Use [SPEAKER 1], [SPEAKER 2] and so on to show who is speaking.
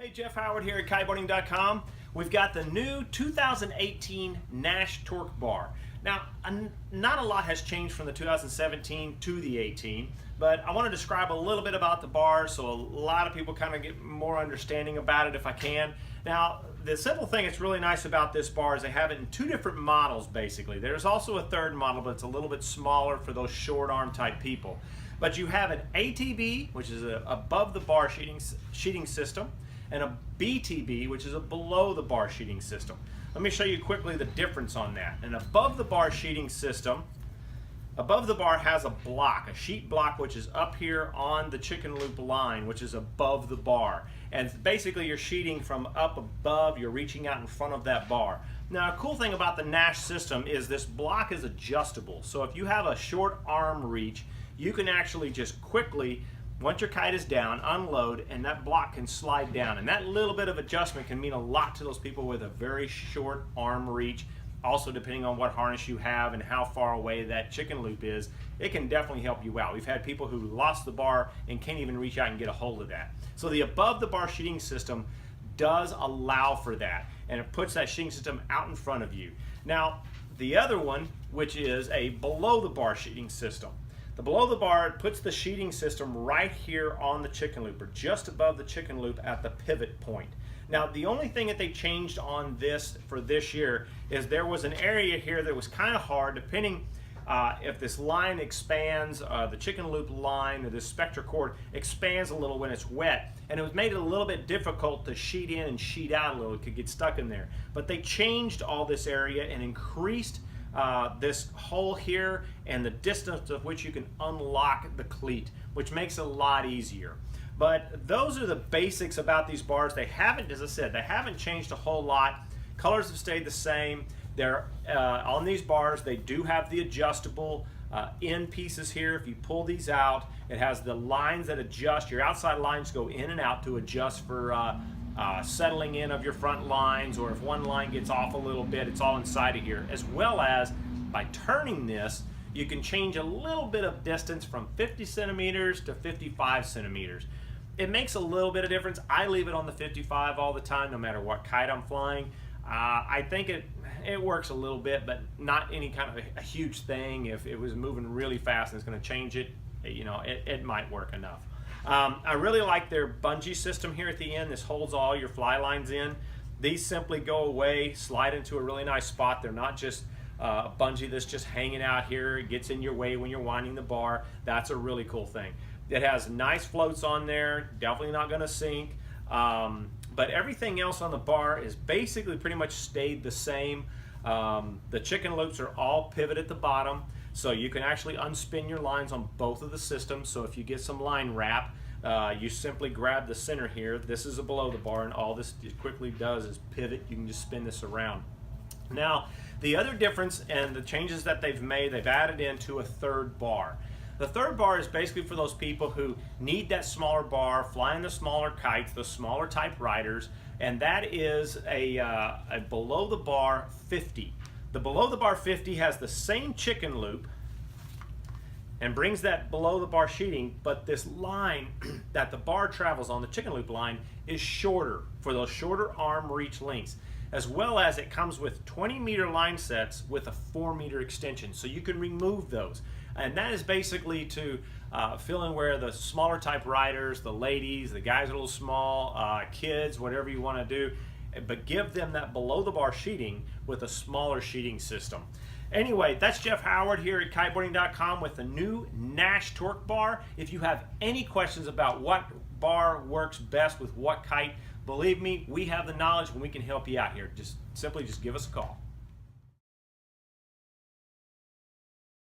[SPEAKER 1] Hey, Jeff Howard here at Kiteboarding.com. We've got the new 2018 Naish Torque bar. Now, not a lot has changed from the 2017 to the 18, but I want to describe a little bit about the bar so a lot of people kind of get more understanding about it if I can. Now, the simple thing that's really nice about this bar is they have it in two different models basically. There's also a third model, but it's a little bit smaller for those short arm type people. But you have an ATB, which is a above the bar sheeting system, and a BTB, which is a below the bar sheeting system. Let me show you quickly the difference on that. An above the bar sheeting system, above the bar has a block, a sheet block, which is up here on the chicken loop line, which is above the bar. And basically you're sheeting from up above, you're reaching out in front of that bar. Now, a cool thing about the Naish system is this block is adjustable. So if you have a short arm reach, you can actually just quickly, once your kite is down, unload, and that block can slide down. And that little bit of adjustment can mean a lot to those people with a very short arm reach. Also, depending on what harness you have and how far away that chicken loop is, it can definitely help you out. We've had people who lost the bar and can't even reach out and get a hold of that. So the above the bar sheeting system does allow for that, and it puts that sheeting system out in front of you. Now, the other one, which is a below the bar sheeting system. The below the bar puts the sheeting system right here on the chicken loop, or just above the chicken loop at the pivot point. Now, the only thing that they changed on this for this year is there was an area here that was kind of hard, depending if this line expands, the chicken loop line or this spectra cord expands a little when it's wet, and it was made it a little bit difficult to sheet in and sheet out a little. It could get stuck in there. But they changed all this area and increased this hole here and the distance of which you can unlock the cleat, which makes it a lot easier. But those are the basics about these bars. They haven't, as I said, they haven't changed a whole lot. Colors have stayed the same. They're on these bars, they do have the adjustable end pieces here. If you pull these out, it has the lines that adjust. Your outside lines go in and out to adjust for settling in of your front lines, or if one line gets off a little bit, it's all inside of here. As well as, by turning this, you can change a little bit of distance from 50 centimeters to 55 centimeters. It makes a little bit of difference. I leave it on the 55 all the time, no matter what kite I'm flying. I think it works a little bit, but not any kind of a huge thing. If it was moving really fast and it's going to change it, you know, it might work enough. I really like their bungee system here at the end. This holds all your fly lines in. These simply go away, slide into a really nice spot. They're not just a bungee that's just hanging out here. It gets in your way when you're winding the bar. That's a really cool thing. It has nice floats on there, definitely not going to sink. But everything else on the bar is basically pretty much stayed the same. The chicken loops are all pivot at the bottom, so you can actually unspin your lines on both of the systems. So if you get some line wrap, you simply grab the center here. This is a below the bar, and all this quickly does is pivot. You can just spin this around. Now, the other difference and the changes that they've made, they've added into a third bar. The third bar is basically for those people who need that smaller bar, flying the smaller kites, the smaller type riders, and that is a below the bar 50. The below the bar 50 has the same chicken loop and brings that below the bar sheeting, but this line that the bar travels on, the chicken loop line, is shorter for those shorter arm reach lengths, as well as it comes with 20-meter line sets with a 4-meter extension, so you can remove those. And that is basically to fill in where the smaller type riders, the ladies, the guys a little small, kids, whatever you want to do, but give them that below the bar sheeting with a smaller sheeting system. Anyway, that's Jeff Howard here at Kiteboarding.com with the new Naish Torque bar. If you have any questions about what bar works best with what kite, believe me, we have the knowledge and we can help you out here. Simply give us a call.